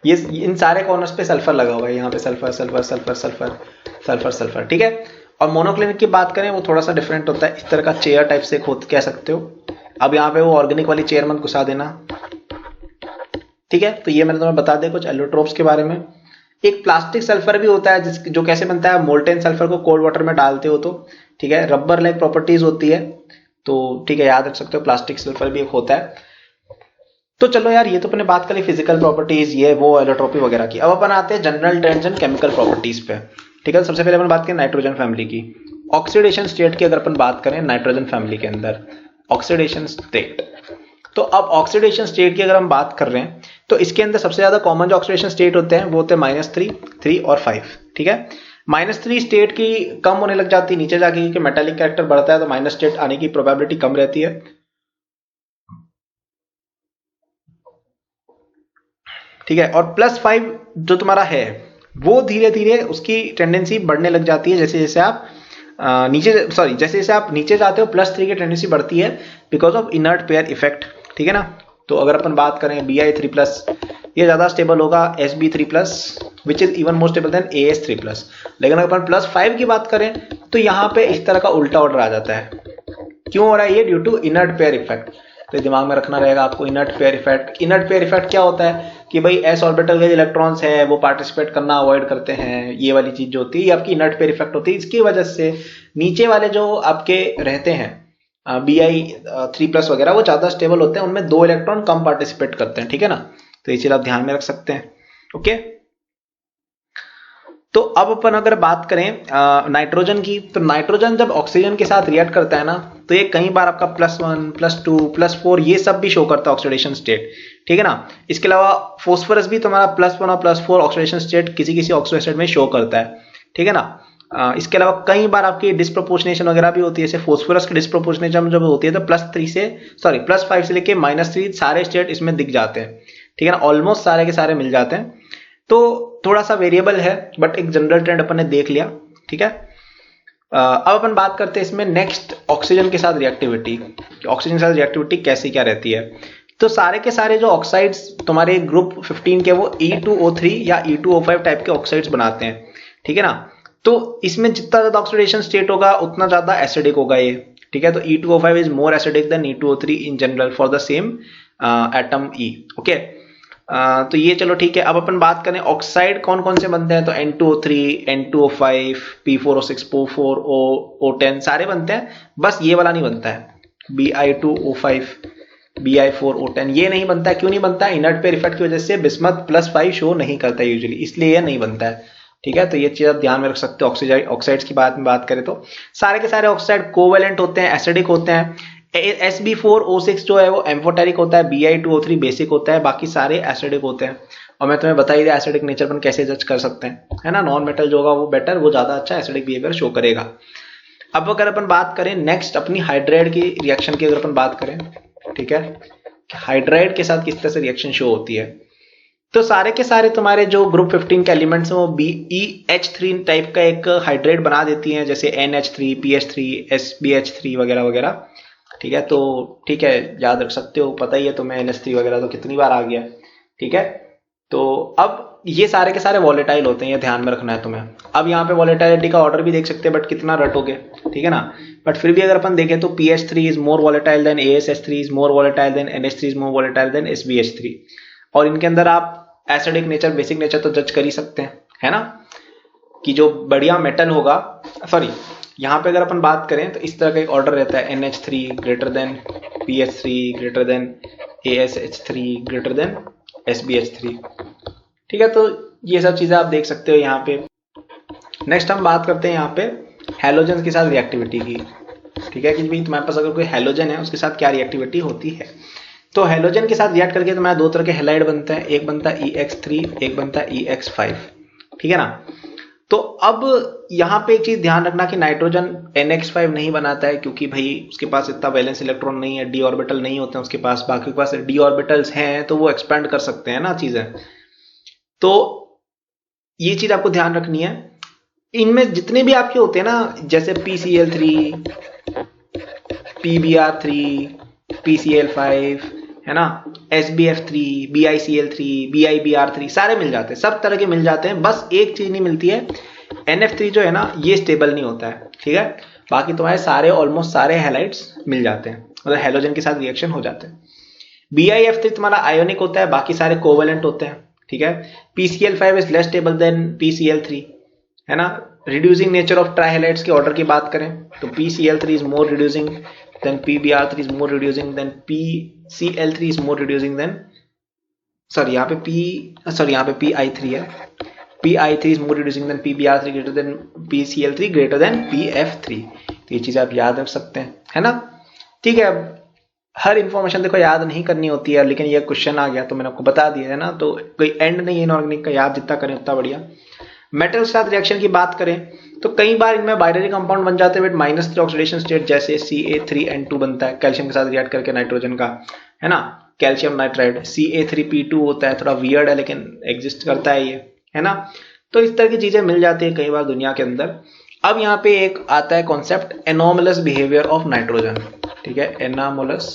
ये इन सारे कॉर्नर्स पे सल्फर लगा हुआ है, यहाँ पे sulphur sulphur sulphur sulphur sulphur sulphur, ठीक है। और मोनोक्लिनिक की बात करें वो थोड़ा सा डिफरेंट होता है, इस तरह का चेयर टाइप से कह सकते हो। अब यहाँ पे वो ऑर्गेनिक वाली चेयर मत घुसा देना, ठीक है। तो ये मैंने तुम्हें बता दिया कुछ एलोट्रोप्स के बारे में। एक प्लास्टिक सल्फर भी होता है जो कैसे बनता है, मोल्टेन सल्फर को कोल्ड वाटर में डालते हो तो, ठीक है, रबर लाइक प्रॉपर्टीज होती है, तो ठीक है याद रख सकते हो, प्लास्टिक सल्फर भी एक होता है। तो चलो यार ये तो अपने बात करी फिजिकल प्रॉपर्टीज ये वो एलोट्रोपी वगैरह की। अब अपन आते हैं general trends and chemical properties पे, ठीक है। सबसे पहले अपन बात करें नाइट्रोजन फैमिली की, ऑक्सीडेशन स्टेट की। अगर अपन बात करें नाइट्रोजन फैमिली के अंदर ऑक्सीडेशन स्टेट, तो अब ऑक्सीडेशन स्टेट की अगर हम बात कर रहे हैं तो इसके अंदर सबसे ज्यादा कॉमन जो ऑक्सीडेशन स्टेट होते हैं वो होते हैं -3, 3 और 5, ठीक है। -3 स्टेट की कम होने लग जाती है नीचे जाके, क्योंकि मेटालिक कैरेक्टर बढ़ता है तो माइनस स्टेट आने की प्रोबेबिलिटी कम रहती है, ठीक है। और +5 जो तुम्हारा है वो धीरे धीरे उसकी टेंडेंसी बढ़ने लग जाती है जैसे जैसे आप जैसे जैसे आप नीचे जाते हो +3 की टेंडेंसी बढ़ती है because of inert pair effect, ठीक है ना। तो अगर अपन बात करें Bi3+, ये ज्यादा स्टेबल होगा, Sb3+ which is even more stable then As3+। लेकिन अगर अपन +5 की बात करें तो यहाँ पे इस तरह का उल्टा ऑर्डर आ जाता है। क्यों हो रहा है ये? Due to inert pair effect. तो दिमाग में रखना रहेगा आपको inert pair effect. Inert pair effect क्या होता है कि भाई s ऑर्बिटल के जो इलेक्ट्रॉन्स हैं वो पार्टिसिपेट करना अवॉइड करते हैं, ये वाली चीज जो होती है ये आपकी इनर्ट पेयर इफेक्ट होती है। इसकी वजह से नीचे वाले जो आपके रहते हैं Bi3+ वगैरह वो ज्यादा स्टेबल होते हैं, उनमें 2 इलेक्ट्रॉन कम पार्टिसिपेट करते हैं, ठीक है ना। तो ये चीज आप ध्यान में रख सकते हैं, ओके। तो अब अपन अगर बात करें नाइट्रोजन की, तो नाइट्रोजन जब ऑक्सीजन के साथ रिएक्ट करता है ना तो ये कई बार आपका +1, +2, +4 ये सब भी शो करता है ऑक्सीडेशन स्टेट, ठीक है ना। इसके अलावा फॉस्फोरस भी तुम्हारा +1 और +4 ऑक्सीडेशन स्टेट किसी किसी ऑक्सीडेशन स्टेट में शो करता है, ठीक है ना। इसके अलावा कई बार आपकी डिस्प्रोपोर्शनेशन वगैरह भी होती है, जैसे फॉस्फोरस की डिस्प्रोपोर्शनेशन जब होती है तो +5 से लेके -3 सारे स्टेट इसमें दिख जाते हैं, ठीक है ना। ऑलमोस्ट सारे के सारे मिल जाते हैं। तो थोड़ा सा वेरिएबल है बट एक जनरल ट्रेंड अपन ने देख लिया, ठीक है। अब अपन बात करते हैं इसमें नेक्स्ट ऑक्सीजन के साथ रिएक्टिविटी, ऑक्सीजन के साथ रिएक्टिविटी कैसी क्या रहती है। तो सारे के सारे जो ऑक्साइड्स तुम्हारे ग्रुप 15 के वो E2O3 या E2O5 टाइप के ऑक्साइड्स बनाते हैं, ठीक है ना। तो इसमें जितना ज्यादा ऑक्सीडेशन स्टेट होगा उतना ज्यादा एसिडिक होगा ये, ठीक है। तो E2O5 is more acidic then E2O3 in general for the same atom E, okay. तो ये चलो ठीक है। अब अपन बात करें ऑक्साइड कौन कौन से बनते हैं, तो N2O3, N2O5, P4O6, P4, O10 सारे बनते हैं, बस ये वाला नहीं बनता है Bi2O5, Bi4O10 ये नहीं बनता है। क्यों नहीं बनता है? इनर्ट पेयर इफेक्ट की वजह से बिस्मथ +5 शो नहीं करता है यूजुअली, इसलिए ये नहीं बनता है, ठीक है। तो ये चीज आप ध्यान में रख सकते हो। ऑक्साइड्स की बात करें तो सारे के सारे ऑक्साइड कोवेलेंट होते हैं, एसिडिक होते हैं। Sb4O6 जो है वो एम्फोटेरिक होता है, Bi2O3 बेसिक होता है, बाकी सारे एसिडिक होते हैं। और मैं तुम्हें बता ही दिया एसिडिक नेचर पर कैसे जज कर सकते हैं, है ना। नॉन मेटल जो होगा वो बेटर, वो ज्यादा अच्छा एसिडिक बिहेवियर शो करेगा। अब अगर अपन बात करें नेक्स्ट अपनी हाइड्राइड की रिएक्शन की, अगर अपन बात करें, ठीक है, हाइड्राइड के साथ किस तरह से रिएक्शन शो होती है, तो सारे के सारे तुम्हारे जो ग्रुप 15 के एलिमेंट्स हैं वो BeH3 टाइप का एक हाइड्राइड बना देती हैं, जैसे NH3, PH3, SbH3 वगैरह वगैरह, ठीक है। तो ठीक है याद रख सकते हो, पता ही है तुम्हें NH3 वगैरह तो कितनी बार आ गया, ठीक है। तो अब ये सारे के सारे वॉलेटाइल होते हैं, ये ध्यान में रखना है तुम्हें। अब यहाँ पे वॉलेटाइलिटी का ऑर्डर भी देख सकते हैं बट कितना रटोगे, ठीक है ना। बट फिर भी अगर अपन देखें तो PH3 is more volatile than ASH3 is more volatile than NH3 is more volatile than SbH3। और इनके अंदर आप एसिडिक नेचर, बेसिक नेचर तो जज कर ही सकते हैं, है ना, कि जो बढ़िया मेटल होगा, सॉरी यहाँ पे अगर अपन बात करें तो इस तरह का एक ऑर्डर रहता है NH3 greater than PH3 greater than ASH3 greater than SbH3, ठीक है। तो ये सब चीजें आप देख सकते हो यहाँ पे। नेक्स्ट हम बात करते हैं यहाँ पे हैलोजन के साथ रिएक्टिविटी की, ठीक है, कि भाई तुम्हारे पास अगर कोई हैलोजन है उसके साथ क्या रिएक्टिविटी होती है। तो हैलोजन के साथ रिएक्ट करके तुम्हारे दो तरह के हैलाइड बनते हैं, एक बनता है EX3, एक बनता है EX5, ठीक है ना। तो अब यहाँ पे एक चीज ध्यान रखना कि नाइट्रोजन NX5 नहीं बनाता है, क्योंकि भाई उसके पास इतना वैलेंस इलेक्ट्रॉन नहीं है, डी ऑर्बिटल नहीं होते हैं उसके पास, बाकी के पास डी ऑर्बिटल्स हैं तो वो एक्सपेंड कर सकते हैं ना चीजें। तो ये चीज आपको ध्यान रखनी है। इनमें जितने भी आपके होते हैं ना, जैसे PCl3, PBr3, PCl5, है ना, SbF3, BiCl3, BiBr3, सारे मिल जाते हैं, सब तरह के मिल जाते हैं। बस एक चीज नहीं मिलती है, NF3 जो है ना ये स्टेबल नहीं होता है, ठीक है। बाकी तुम्हारे सारे ऑलमोस्ट सारे हैलाइड्स मिल जाते हैं, मतलब हैलोजन के साथ रिएक्शन हो जाते हैं। BiF3 तुम्हारा आयोनिक होता है, बाकी सारे कोवेलेंट होते हैं, ठीक है। PCl5 is less stable then PCl3, है ना। रिड्यूसिंग नेचर ऑफ ट्राइहैलाइड्स के ऑर्डर की बात करें तो PCl3 is more reducing than PBr3 is more reducing than PCl3 is more reducing than यहाँ पे PI3 है, PI3 is more reducing than PBr3 greater than PCl3 greater than PF3। तो ये चीज आप याद रख सकते हैं, है ना, ठीक है। हर इंफॉर्मेशन देखो याद नहीं करनी होती है, लेकिन ये क्वेश्चन आ गया तो मैंने आपको बता दिया है ना, तो कोई एंड नहीं है इनऑर्गेनिक का, याद जितना करें उतना बढ़िया। मेटल के साथ रिएक्शन की बात करें तो कई बार इनमें बाइनरी कंपाउंड बन जाते हैं विद -3 ऑक्सीडेशन स्टेट, जैसे CA3N2 बनता है कैल्शियम के साथ रिएक्ट करके नाइट्रोजन का, है ना, कैल्शियम नाइट्राइड। CA3P2 होता है, थोड़ा वियर्ड है लेकिन एग्जिस्ट करता है ये, है ना। तो इस तरह की चीजें मिल जाती है कई बार दुनिया के अंदर। अब यहाँ पे एक आता है concept anomalous behaviour of nitrogen, ठीक है, एनोमलस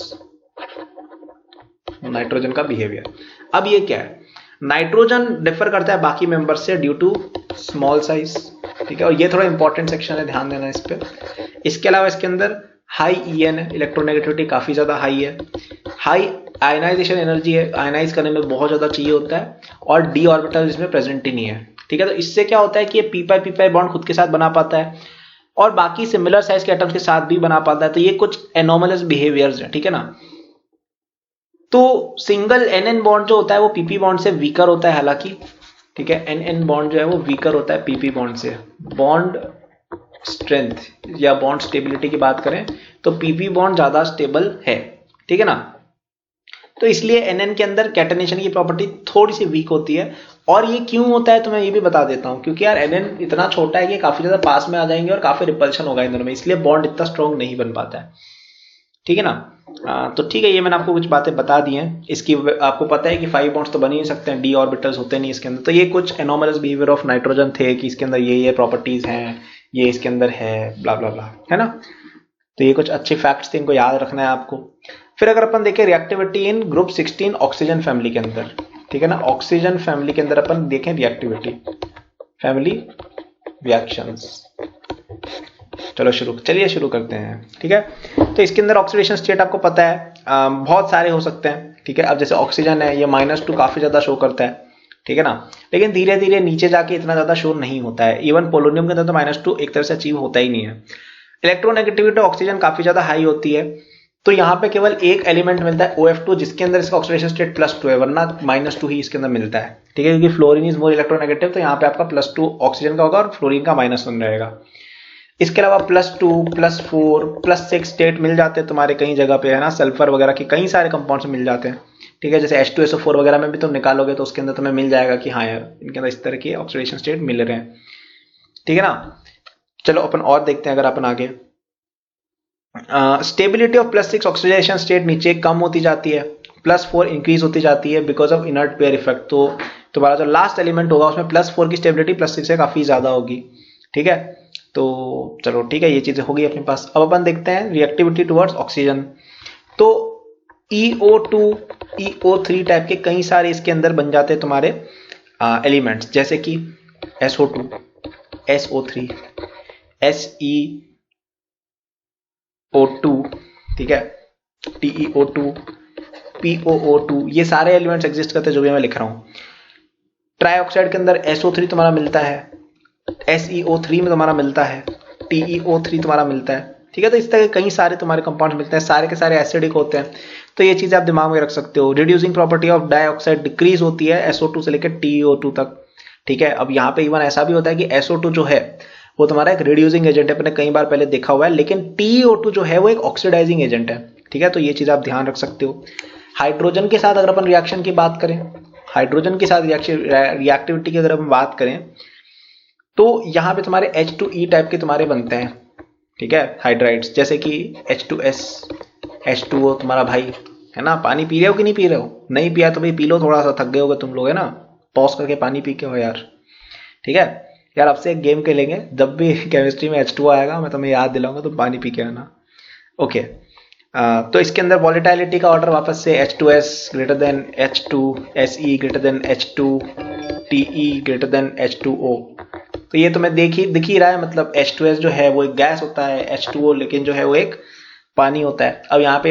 नाइट्रोजन का बिहेवियर। अब ये क्या है, नाइट्रोजन डिफर करता है बाकी मेंबर से ड्यू टू स्मॉल साइज, ठीक है, और ये थोड़ा इंपॉर्टेंट सेक्शन है, ध्यान देना इस पे। इसके अलावा इसके अंदर हाई EN है, इलेक्ट्रोनेगेटिविटी काफी ज्यादा हाई है, हाई आयनाइजेशन एनर्जी है, आयनाइज करने में बहुत ज्यादा चाहिए होता है, और डी ऑर्बिटल इसमें प्रेजेंट ही नहीं है, ठीक है। तो इससे क्या होता है कि ये पी बॉन्ड खुद के साथ बना पाता है और बाकी सिमिलर साइज के एटम्स के साथ भी बना पाता है। तो ये कुछ एनोमलस बिहेवियर्स है, ठीक है ना। तो सिंगल NN बॉन्ड जो होता है वो PP बॉन्ड से वीकर होता है हालांकि, ठीक है, NN बॉन्ड जो है वो वीकर होता है PP बॉन्ड से। बॉन्ड स्ट्रेंथ या बॉन्ड स्टेबिलिटी की बात करें तो PP बॉन्ड ज्यादा स्टेबल है, ठीक है ना। तो इसलिए NN के अंदर कैटेनेशन की प्रॉपर्टी थोड़ी सी वीक होती है। और ये क्यों होता है तो मैं ये भी बता देता हूं, क्योंकि यार NN इतना छोटा है कि काफी ज्यादा पास में आ जाएंगे और काफी रिपल्शन होगा इन दोनों में, इसलिए बॉन्ड इतना स्ट्रॉन्ग नहीं बन पाता है, ठीक है ना। तो ठीक है, ये मैंने आपको कुछ बातें बता दी हैं। इसकी आपको पता है कि 5 बॉन्ड्स तो बन ही नहीं सकते हैं, डी ऑर्बिटल्स होते नहीं इसके अंदर। तो ये कुछ एनोमलस बिहेवियर ऑफ नाइट्रोजन थे कि इसके अंदर ये प्रॉपर्टीज हैं, ये इसके अंदर है, ब्ला ब्ला ब्ला, है ना। तो ये कुछ अच्छे फैक्ट्स थे, इनको याद रखना है आपको। फिर अगर अपन देखें रिएक्टिविटी इन ग्रुप 16 ऑक्सीजन फैमिली के अंदर, ठीक है ना, ऑक्सीजन फैमिली के अंदर अपन देखें रिएक्टिविटी फैमिली रिएक्शंस। चलिए शुरू करते हैं, ठीक है। तो इसके अंदर ऑक्सीडेशन स्टेट आपको पता है बहुत सारे हो सकते हैं, ठीक है। अब जैसे ऑक्सीजन है ये -2 काफी ज्यादा शो करता है, ठीक है ना, लेकिन धीरे धीरे नीचे जाके इतना ज्यादा शो नहीं होता है। इवन पोलोनियम के अंदर तो -2 एक तरह से अचीव होता ही नहीं है। इलेक्ट्रोनेगेटिविटी ऑक्सीजन काफी ज्यादा हाई होती है, तो यहाँ पे केवल एक एलिमेंट मिलता है OF2 जिसके अंदर इसका ऑक्सीडेशन स्टेट +2 है, वरना -2 ही इसके अंदर मिलता है, ठीक है, क्योंकि फ्लोरीन इज मोर इलेक्ट्रोनेगेटिव, तो यहाँ पे आपका +2 ऑक्सीजन का होगा और फ्लोरीन का -1 रहेगा। इसके अलावा +2, +4, +6 स्टेट मिल जाते हैं तुम्हारे कई जगह पे, है ना, सल्फर वगैरह के कई सारे कंपाउंड्स मिल जाते हैं, ठीक है। जैसे H2SO4 वगैरह में भी तुम निकालोगे तो उसके अंदर तुम्हें मिल जाएगा कि हाँ यार इनके अंदर इस तरह के ऑक्सीडेशन स्टेट मिल रहे हैं, ठीक है ना। चलो अपन और देखते हैं अगर अपन आगे। स्टेबिलिटी ऑफ +6 ऑक्सीडेशन स्टेट नीचे कम होती जाती है, +4 इंक्रीज होती जाती है because of inert pair effect. तो तुम्हारा जो लास्ट एलिमेंट होगा उसमें +4 की स्टेबिलिटी +6 से काफी ज्यादा होगी, ठीक है। तो चलो ठीक है, ये चीजें होगी अपने पास। अब अपन देखते हैं रिएक्टिविटी टुवर्ड्स ऑक्सीजन। तो EO2, EO3 टाइप के कई सारे इसके अंदर बन जाते हैं तुम्हारे एलिमेंट्स, जैसे कि SO2, SO3, SeO2, ठीक है, TeO2, PoO2, ये सारे एलिमेंट्स एग्जिस्ट करते हैं जो भी मैं लिख रहा हूं। ट्राइऑक्साइड के अंदर SO3 तुम्हारा मिलता है, SeO3 में तुम्हारा मिलता है, TeO3 तुम्हारा मिलता है, ठीक है। तो इस तरह के कई सारे तुम्हारे कंपाउंड मिलते हैं, सारे के सारे एसिडिक होते हैं। तो ये चीज आप दिमाग में रख सकते हो। Reducing property of dioxide decrease होती है SO2 से लेकर TeO2 तक, ठीक है। अब यहाँ पे इवन ऐसा भी होता है कि SO2 जो है वो तुम्हारा एक रिड्यूसिंग एजेंट है, अपने कई बार पहले देखा हुआ है, लेकिन TiO2 जो है वो एक ऑक्सीडाइजिंग एजेंट है, ठीक है। तो ये चीज आप ध्यान रख सकते हो। हाइड्रोजन के साथ अगर अपन रिएक्शन की बात करें, हाइड्रोजन के साथ रिएक्टिविटी की अगर हम बात करें तो यहाँ पे तुम्हारे H2E टाइप के तुम्हारे बनते हैं, ठीक है, हाइड्राइड्स, जैसे कि H2S, H2O तुम्हारा भाई है ना। पानी पी रहे हो कि नहीं पी रहे हो? नहीं पिया तो भाई पी लो, थोड़ा सा थक गए होगे तुम लोग, है ना, पॉज करके पानी पी के हो यार, ठीक है यार। अब से एक गेम खेलेंगे, जब भी केमिस्ट्री में H2O आएगा मैं तुम्हें याद दिलाऊंगा, तो पानी पी के आना, ओके। तो इसके अंदर वॉलेटिलिटी का ऑर्डर वापस से H2S greater than H2, Se greater than H2, Te greater than H2O। तो ये तुम्हें दिख ही रहा है, मतलब H2S जो है वो एक गैस होता है, H2O लेकिन जो है वो एक पानी होता है। अब यहाँ पे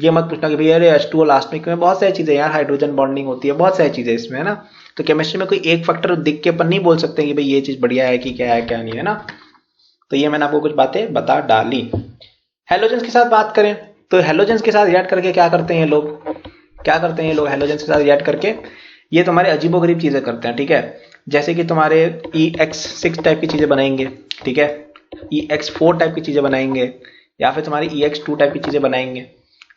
ये मत पूछना कि भैया अरे H2O लास्ट में क्यों, बहुत सारी चीजें यार, हाइड्रोजन बॉन्डिंग होती है, बहुत सारी चीजें इसमें, है ना। तो केमिस्ट्री में कोई एक फैक्टर दिख के अपन नहीं बोल सकते कि भाई ये चीज बढ़िया है कि क्या है क्या नहीं, है ना। तो ये मैंने आपको कुछ बातें बता डाली। हेलोजेंस के साथ बात करें तो हेलोजेंस के साथ रिएक्ट करके क्या करते हैं ये लोग, हेलोजेंस के साथ रिएक्ट करके ये तुम्हारे अजीबोगरीब चीजें करते हैं, ठीक है। जैसे कि तुम्हारे EX6 टाइप की चीजें बनाएंगे, ठीक है, EX4 टाइप की चीजें बनाएंगे, या फिर तुम्हारी EX2 टाइप की चीजें बनाएंगे,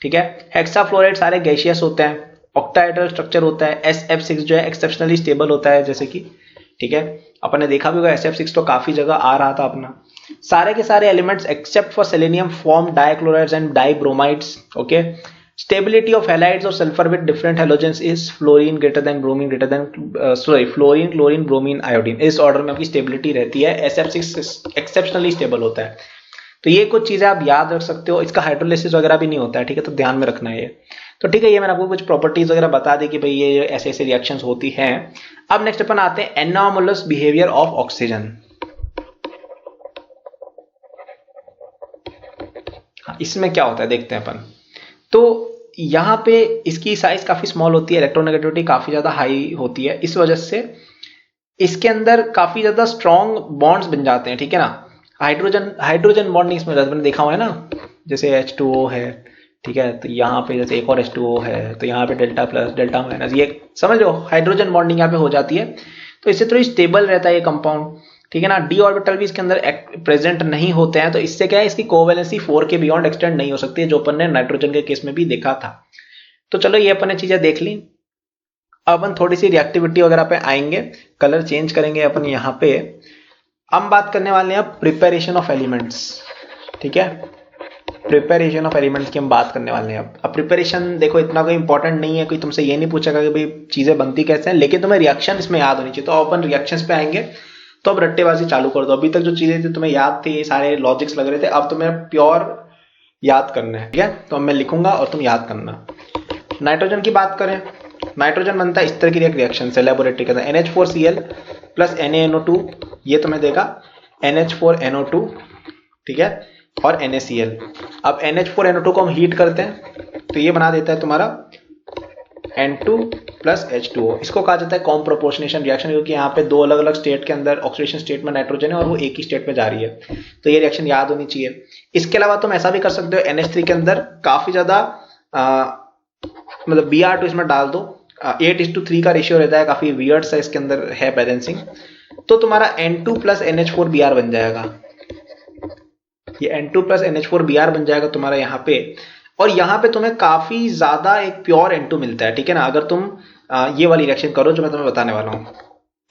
ठीक है। हेक्साफ्लोराइड सारे गैसियस होते हैं, ऑक्टाहेड्रल स्ट्रक्चर होता है, SF6 जो है एक्सेप्शनली स्टेबल होता है, जैसे कि, ठीक है, अपन ने देखा भी होगा SF6 तो काफी जगह आ रहा था अपना। सारे के सारे elements except for selenium form dichlorides and dibromides, okay. Stability of halides और sulphur with different halogens is fluorine greater than bromine greater than fluorine chlorine bromine iodine, इस ऑर्डर में आपकी स्टेबिलिटी रहती है। SF6 एक्सेप्शनली स्टेबल होता है। तो ये कुछ चीजें आप याद रख सकते हो। इसका हाइड्रोलिसिस वगैरह भी नहीं होता है, ठीक है, तो ध्यान में रखना है ये। तो ठीक है, ये मैंने आपको कुछ प्रॉपर्टीज वगैरह बता दी कि भाई ये ऐसे ऐसे रिएक्शंस होती हैं। अब नेक्स्ट अपन आते हैं एनॉमलस बिहेवियर ऑफ ऑक्सीजन। इसमें क्या होता है देखते हैं अपन। तो यहाँ पे इसकी साइज काफी स्मॉल होती है, इलेक्ट्रोनेगेटिविटी काफी ज्यादा हाई होती है, इस वजह से इसके अंदर काफी ज्यादा स्ट्रॉन्ग बॉन्ड्स बन जाते हैं, ठीक है ना। हाइड्रोजन बॉन्ड नहीं इसमें मैंने देखा हुआ है ना, जैसे H2O है, ठीक है, तो यहाँ पे जैसे एक और H2O है, तो यहाँ पे डेल्टा प्लस डेल्टा माइनस, ये समझ लो हाइड्रोजन बॉन्डिंग यहाँ पे हो जाती है। तो इससे थोड़ी स्टेबल रहता है ये कंपाउंड, ठीक है ना। डी ऑर्बिटल भी इसके अंदर प्रेजेंट नहीं होते हैं, तो इससे क्या है, इसकी कोवेलेंसी 4 के बियॉन्ड एक्सटेंड नहीं हो सकती है, जो अपन ने नाइट्रोजन के केस में भी देखा था। तो चलो ये अपन ने चीजें देख ली। अब अपन थोड़ी सी रिएक्टिविटी वगैरह पे आएंगे, कलर चेंज करेंगे अपन यहाँ पे। हम बात करने वाले हैं प्रिपरेशन ऑफ एलिमेंट्स, ठीक है, प्रिपरेशन ऑफ एलिमेंट्स की हम बात करने वाले हैं। अब प्रिपरेशन देखो इतना कोई इंपॉर्टेंट नहीं है, कोई तुमसे ये नहीं पूछेगा कि भाई चीजें बनती कैसे हैं, लेकिन तुम्हें रिएक्शन इसमें याद होनी चाहिए। तो अपन रिएक्शंस पे आएंगे, तो अब रट्टेबाजी चालू कर दो। अभी तक जो चीजें थी तुम्हें याद थी, ये सारे लॉजिक्स लग रहे थे, अब तुम्हें प्योर याद करना है, ठीक है। तो मैं लिखूंगा और तुम याद करना। नाइट्रोजन की बात करें, नाइट्रोजन बनता है इस तरह की रिएक्शन से, लेबोरेटरी के अंदर NH4Cl प्लस NaNO2, ये तुम्हें देगा NH4NO2, ठीक है, और NaCl। अब NH4NO2 को हम हीट करते हैं, तो ये बना देता है तुम्हारा N2 प्लस H2O। इसको कहा जाता है कॉम प्रोपोर्शनेशन रिएक्शन, क्योंकि यहाँ पे दो अलग अलग स्टेट के अंदर ऑक्सीडेशन स्टेट में नाइट्रोजन है और वो एक ही स्टेट में जा रही है, तो ये रिएक्शन याद होनी चाहिए। इसके अलावा तुम ऐसा भी कर सकते हो, NH3 के अंदर काफी ज्यादा मतलब Br2 इसमें डाल दो, 8:3 का रेशियो रहता है, काफी वियर्ड सा इसके अंदर है बैलेंसिंग। तो तुम्हारा N2 प्लस NH4Br बन जाएगा, ये N2 प्लस NH4Br बन जाएगा तुम्हारा यहाँ पे। और यहाँ पे तुम्हें काफी ज्यादा एक प्योर N2 मिलता है, ठीक है ना। अगर तुम ये वाली रिएक्शन करो जो मैं तुम्हें बताने वाला हूँ,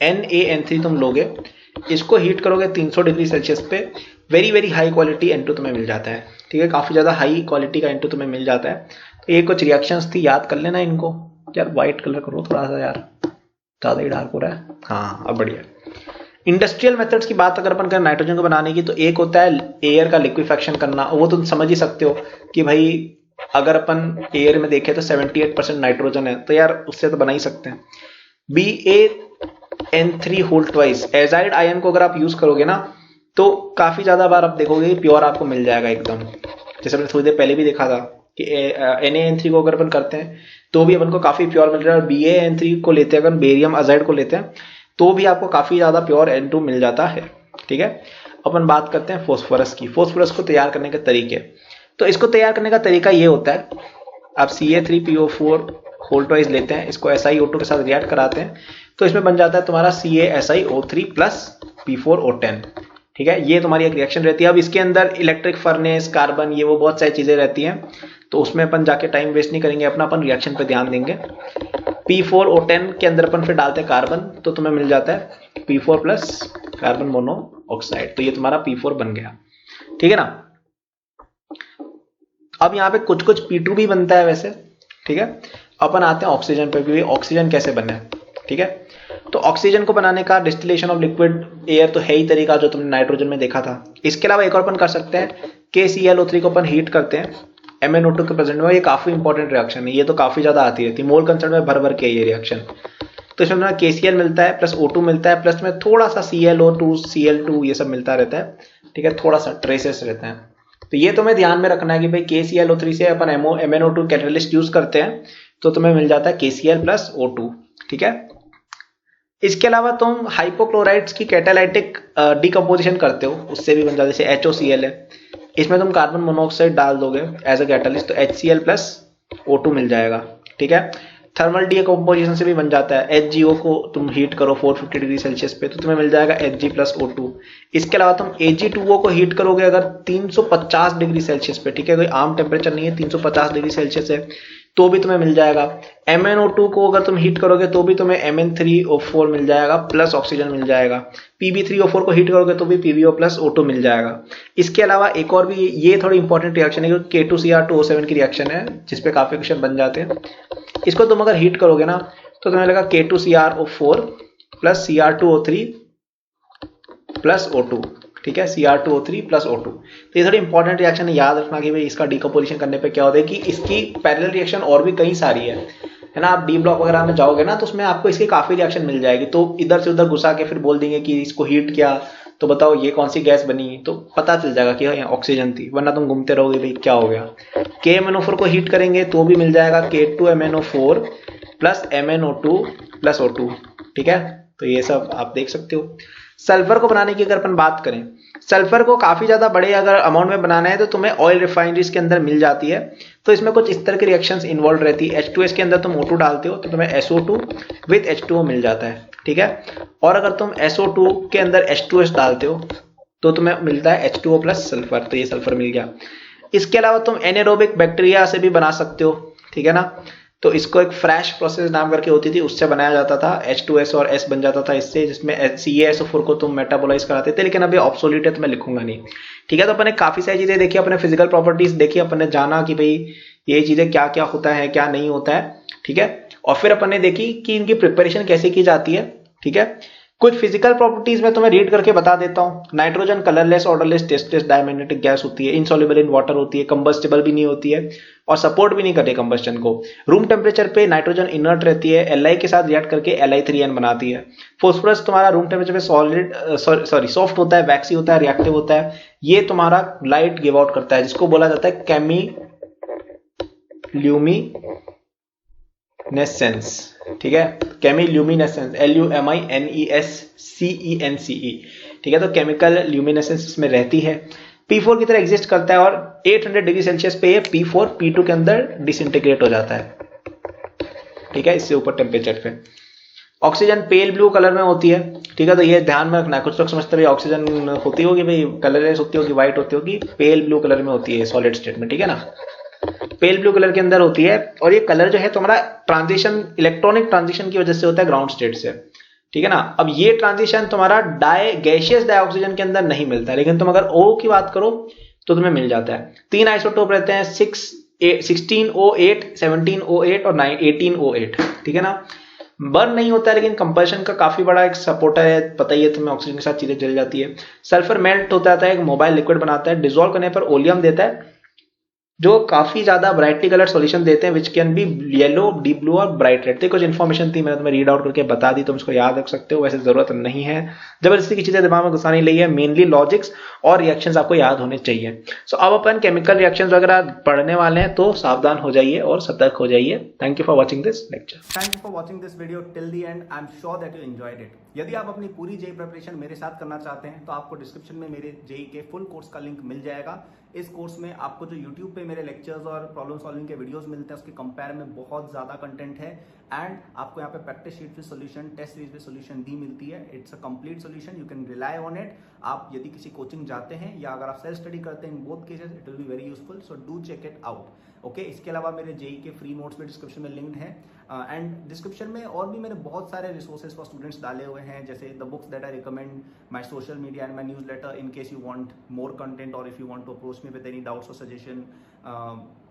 NaN3 तुम लोगे, इसको हीट करोगे 300 डिग्री सेल्सियस पे, very very high quality N2 तुम्हें मिल जाता है, ठीक है, काफी ज्यादा हाई क्वालिटी का N2 तुम्हें मिल जाता है। तो ये कुछ रिएक्शंस थी, याद कर लेना इनको। यार व्हाइट कलर करो थोड़ा सा यार, ज्यादा ही डार्क हो रहा है। हाँ अब बढ़िया। इंडस्ट्रियल मेथड्स की बात अगर अपन करें नाइट्रोजन को बनाने की, तो एक होता है एयर का लिक्विफेक्शन करना, वो तुम समझ ही सकते हो कि भाई अगर अपन एयर में देखें तो 78% नाइट्रोजन है, तो यार उससे तो बना ही सकते हैं। BaN3 whole twice azide ion को अगर आप यूज करोगे ना, तो काफी ज्यादा बार आप देखोगे प्योर आपको मिल जाएगा एकदम। जैसे मैंने थोड़ी देर पहले भी देखा था कि NaN3 को अगर अपन करते हैं तो भी अपन को काफी प्योर मिल रहा है, और BaN3 को लेते हैं अगर बेरियम अजाइड को लेते हैं तो भी आपको काफी ज्यादा प्योर N2 मिल जाता है, ठीक है। अपन बात करते हैं फोस्फोरस की। फोस्फोरस को तैयार करने के तरीके, तो इसको तैयार करने का तरीका ये होता है, आप Ca3PO4 होल ट्वाइस लेते हैं, इसको SiO2 के साथ रिएक्ट कराते हैं, तो इसमें बन जाता है तुम्हारा CaSiO3 प्लस P4O10। ठीक है, ये तुम्हारी एक रिएक्शन रहती है। अब इसके अंदर इलेक्ट्रिक फर्नेस, कार्बन, ये वो बहुत सारी चीजें रहती हैं, तो उसमें अपन जाके टाइम वेस्ट नहीं करेंगे, अपना अपन रिएक्शन पे ध्यान देंगे। P4O10 के अंदर अपन फिर डालते हैं कार्बन, तो तुम्हें मिल जाता है P4 प्लस कार्बन मोनोऑक्साइड, तो ये तुम्हारा P4 बन गया। ठीक है ना। अब यहाँ पे कुछ कुछ P2 भी बनता है वैसे। ठीक है, अपन आते हैं ऑक्सीजन पे भी। ऑक्सीजन कैसे बने, ठीक है। तो ऑक्सीजन को बनाने का डिस्टिलेशन ऑफ लिक्विड एयर तो है ही तरीका जो तुमने नाइट्रोजन में देखा था। इसके अलावा एक और अपन कर सकते हैं, KClO3 को अपन हीट करते हैं MnO2 के प्रेजेंट में। ये काफी इंपॉर्टेंट रिएक्शन है, ये तो काफी ज्यादा आती रहती है, मोल कंसर्न में भर भर के ये रिएक्शन। तो इसमें हमें KCl मिलता है प्लस O2 मिलता है, प्लस में थोड़ा सा ClO2 Cl2 ये सब मिलता रहता है। ठीक है, थोड़ा सा ट्रेसेस रहते हैं। तो ये तुम्हें ध्यान में रखना है कि भाई KClO3 से अपन MnO2 कैटलिस्ट यूज करते हैं, तो तुम्हें मिल जाता है KCl प्लस O2। ठीक है, इसके अलावा तुम हाइपोक्लोराइड्स की कैटालाइटिक डिकम्पोजिशन करते हो, उससे भी बन जाता है, जैसे HOCl है, इसमें तुम कार्बन मोनोऑक्साइड डाल दोगे एज अ कैटालिस्ट, तो HCl प्लस O2 मिल जाएगा। ठीक है, थर्मल डिकम्पोजिशन से भी बन जाता है, HGO को तुम हीट करो 450 डिग्री सेल्सियस पे, तो तुम्हें मिल जाएगा Hg प्लस O2। इसके अलावा तुम Ag2O को हीट करोगे अगर 350 डिग्री सेल्सियस पे, ठीक है, कोई आम टेम्परेचर नहीं है, 350 डिग्री सेल्सियस है, तो भी तुम्हें मिल जाएगा। MnO2 को अगर तुम हीट करोगे तो भी तुम्हें Mn3O4 मिल जाएगा प्लस ऑक्सीजन मिल जाएगा। Pb3O4 को हीट करोगे तो भी PbO प्लस O2 मिल जाएगा। इसके अलावा एक और भी, ये थोड़ी इंपॉर्टेंट रिएक्शन है, K2Cr2O7 की रिएक्शन है, जिसपे काफी क्वेश्चन बन जाते हैं। इसको तुम अगर हीट करोगे ना तो तुम्हें लगेगा K2CrO4 plus Cr2O3 plus O2। ठीक है, Cr2O3 प्लस O2। तो ये थोड़ी इंपॉर्टेंट रिएक्शन है, याद रखना कि भाई इसका डिकम्पोजिशन करने पे क्या होता है कि इसकी पैरेलल रिएक्शन और भी कई सारी है ना। आप डी ब्लॉक वगैरह में जाओगे ना तो उसमें आपको इसकी काफी रिएक्शन मिल जाएगी, तो इधर से उधर घुसा के फिर बोल देंगे कि इसको हीट किया तो बताओ ये कौन सी गैस बनी, तो पता चल जाएगा कि ऑक्सीजन थी, वरना तुम घूमते रहोगे भाई क्या हो गया। KMnO4 को हीट करेंगे तो भी मिल जाएगा K2MnO4 plus MnO2 plus O2। ठीक है, तो ये सब आप देख सकते हो। सल्फर को बनाने की अगर अपन बात करें, सल्फर को काफी ज्यादा बड़े अगर अमाउंट में बनाना है तो तुम्हें ऑयल रिफाइनरीज के अंदर मिल जाती है, तो इसमें कुछ इस तरह की रिएक्शंस इन्वॉल्व रहती है। H2S के अंदर तुम O2 डालते हो तो तुम्हें SO2 विद H2O मिल जाता है। ठीक है, और अगर तुम SO2 के अंदर H2S डालते हो तो तुम्हें मिलता है H2O प्लस सल्फर, तो ये सल्फर मिल गया। इसके अलावा तुम एनेरोबिक बैक्टीरिया से भी बना सकते हो। ठीक है ना, तो इसको एक फ्रेश प्रोसेस नाम करके होती थी, उससे बनाया जाता था, H2S और S बन जाता था इससे, जिसमें CaSO4 को तुम मेटाबोलाइज कराते थे, लेकिन अभी ऑब्सोल्यूट है तो मैं लिखूंगा नहीं। ठीक है, तो अपने काफी सारी चीजें देखी, अपने फिजिकल प्रॉपर्टीज देखी, अपन ने जाना कि भाई ये चीजें क्या क्या होता है क्या नहीं होता है। ठीक है, और फिर अपन ने देखी कि इनकी प्रिपरेशन कैसे की जाती है। ठीक है, कुछ फिजिकल प्रॉपर्टीज में तुम्हें रीड करके बता देता हूं। Nitrogen colourless, odourless, tasteless, diamagnetic gas होती है, इनसॉल्युबल इन वाटर होती है, कंबस्टेबल भी नहीं होती है और सपोर्ट भी नहीं करती कंबस्टन को। रूम टेम्परेचर पे नाइट्रोजन इनर्ट रहती है, Li के साथ रिएक्ट करके Li3N बनाती है। फोस्फोरस तुम्हारा रूम टेम्परेचर पे सॉफ्ट होता है, वैक्सी होता है, रिएक्टिव होता है, ये तुम्हारा लाइट गिव आउट करता है, जिसको बोला जाता है केमिल्यूमिनेसेंस। ठीक है, केमिल्यूमिनेसेंस, LUMINESCENCE। ठीक है, तो केमिकल ल्यूमिनेसेंस इसमें रहती है, P4 की तरह एग्जिस्ट करता है, और 800 डिग्री सेल्सियस पे ये P4 P2 के अंदर डिसइंटीग्रेट हो जाता है। ठीक है, इससे ऊपर टेम्परेचर पे। ऑक्सीजन पेल ब्लू कलर में होती है। ठीक है, तो ये ध्यान में रखना है, कुछ लोग समझते हैं ऑक्सीजन होती होगी भाई कलरलेस होती होगी, व्हाइट होती होगी, पेल ब्लू कलर में होती है सॉलिड स्टेट में। ठीक है ना, पेल ब्लू कलर के अंदर होती है, और ये कलर जो है तुम्हारा ट्रांजिशन, इलेक्ट्रॉनिक ट्रांजिशन की वजह से होता है ग्राउंड स्टेट से। ठीक है ना, अब ये ट्रांजिशन तुम्हारा गैसियस डाइऑक्सीजन के अंदर नहीं मिलता है, लेकिन तुम अगर O की बात करो तो तुम्हें मिल जाता है। 3 आइसोटोप रहते हैं, 16O8, 17O8 और 18O8। ठीक है ना, बर्न नहीं होता है, लेकिन कंपल्शन का काफी बड़ा एक सपोर्टर है, पता ही है तुम्हें, ऑक्सीजन के साथ चीजें जल जाती है। सल्फर मेल्ट होता है, एक मोबाइल लिक्विड बनाता है, डिसॉल्व करने पर ओलियम देता है, जो काफी ज्यादा ब्राइटली कलर सॉल्यूशन देते हैं, which can be yellow, deep blue और ब्राइट रेड। कुछ इन्फॉर्मेशन थी, मैंने तुम्हें रीड आउट करके बता दी, तुम इसको याद रख सकते हो, वैसे जरूरत नहीं है, जबरदस्ती की चीजें दिमाग में घुसानी नहीं है, मेनली लॉजिक्स और रिएक्शंस आपको याद होने चाहिए। सो अब अपन केमिकल रिएक्शंस वगैरह पढ़ने वाले हैं, तो सावधान हो जाइए और सतर्क हो जाइए। Thank you for watching this lecture. Thank you for watching this video till the end. I am sure that you enjoyed it. यदि आप अपनी पूरी जेई प्रिपरेशन मेरे साथ करना चाहते हैं तो आपको डिस्क्रिप्शन में मेरे जेई के फुल कोर्स का लिंक मिल जाएगा। इस कोर्स में आपको जो यूट्यूब पे मेरे लेक्चर्स और प्रॉब्लम सॉल्विंग के वीडियोस मिलते हैं उसके कंपेयर में बहुत ज्यादा कंटेंट है, एंड आपको यहाँ पे practice sheet with solution, test series with solution दी मिलती है। It's a complete solution, you can rely on it. आप यदि किसी कोचिंग जाते हैं या अगर आप सेल्फ स्टडी करते हैं, in both cases it will be very useful, so do check it out. Okay, इसके अलावा मेरे जेई के फ्री नोट्स भी डिस्क्रिप्शन में लिंक्ड है, एंड डिस्क्रिप्शन में और भी मैंने बहुत सारे रिसोर्सेज फॉर स्टूडेंट्स डाले हुए हैं, जैसे the books that I recommend, my social media and my newsletter in case you want more content और if you want to approach me with any doubts और सजेशन।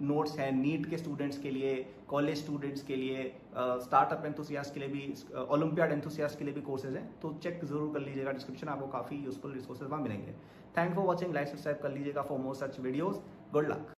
नोट्स हैं नीट के students के लिए, कॉलेज स्टूडेंट्स के लिए, startup enthusiast के लिए भी, ओलंपियाड एंथुसियास्ट के लिए भी कोर्सेज हैं, तो चेक जरूर कर लीजिएगा डिस्क्रिप्शन, आपको काफी यूजफुल रिसोर्सेज वहां मिलेंगे। Thank for watching, like subscribe कर लीजिएगा for more such videos. Good luck.